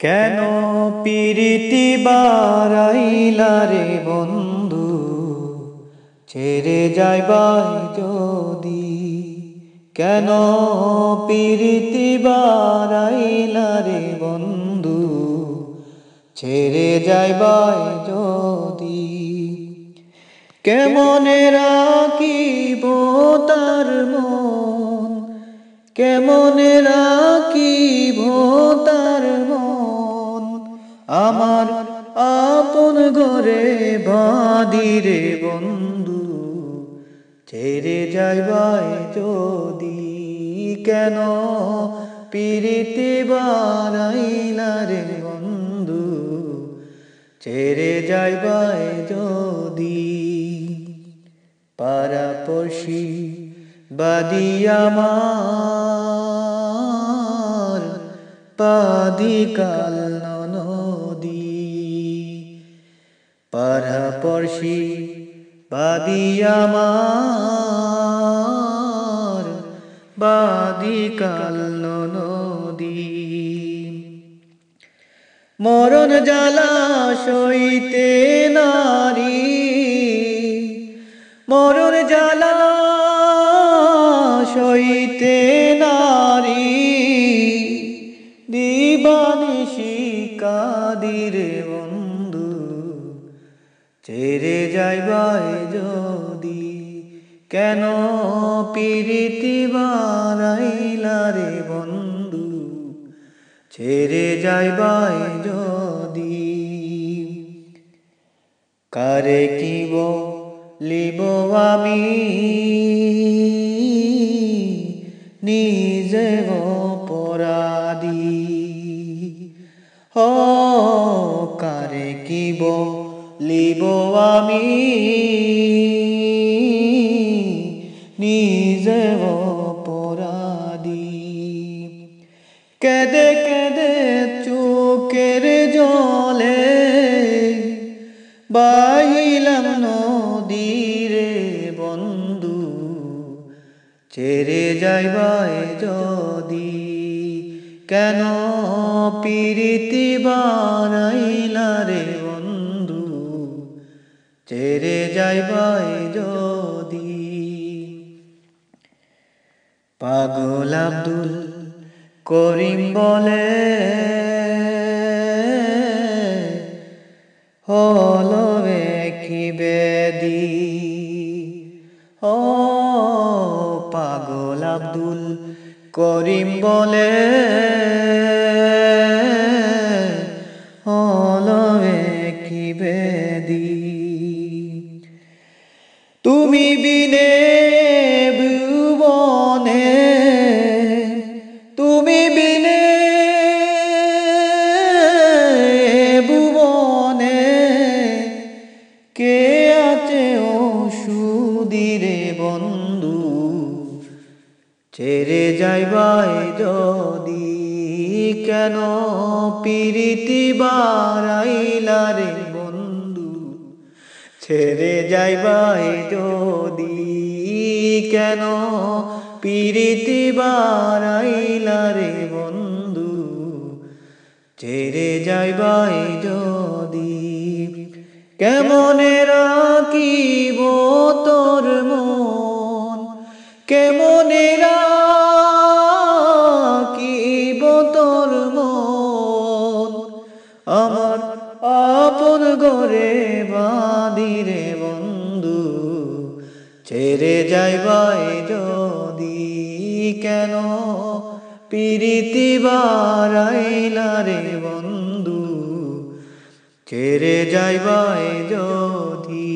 কেন পিরিতি বারাইলা রে বন্ধু, ছেড়ে যাইবাই যদি। কেন পিরিতি বারাইলা রে বন্ধু, ছেড়ে যাইবাই যদি। কেমনে রাখিব তার মন, কেমনে রাখিব তার মন, আমার আপন ঘরে বাঁধিরে বন্ধু, ছেড়ে যাইবাই যদি। কেন পিরিতি বারাইলা রে বন্ধু, ছেড়ে যাইবাই যদি। পাড়াপড়শি বাদিয়া আমার পাদিকাল নদী, পাড়াপড়শি বাদিয়া আমার বাদিকাল নদী। মরণ জ্বালা সইতে নারী, মরণ জ্বালা সইতে নারী, দিবানিশি কাদিরে বন্ধু, ছেড়ে যাইবাই যদি। কেন পিরিতি বারাইলা রে বন্ধু, ছেড়ে যাইবাই যদি। কারে কি বলিব আমি নিজে অপরাধী, ও কারে কি বলিব আমি নিজে অপরাধী। কেঁদে কেঁদে চোখের জলে বাইলাম নদীরে বন্ধু, ছেড়ে যাইবাই যদি। কেন পিরিতি বারাইলা রে বন্ধু, ছেড়ে যাইবাই যদি। পাগল আব্দুল করিম বলে হলো কি বেদি, ও পাগল আব্দুল করিম বলে হলো কি বেদি। তুমি বিনে ভুবনে, তুমি বিনে ভুবনে, কে আছে ও সুধীরে বন্ধু, ছেড়ে যাইবাই যদি। কেন পিরিতি বারাইলা রে বন্ধু, ছেড়ে যাইবাই যদি। কেন পিরিতি বারাইলা রে বন্ধু, ছেড়ে যাইবাই যদি। কেমনে রাখিব তোর মন, কেমনে রাখিব তোর মন, আমার আপন ঘরে বাঁধিরে বন্ধু, ছেড়ে যাইবাই যদি। কেন পিরিতি বারাইলা রে বন্ধু, ছেড়ে যাইবাই যদি।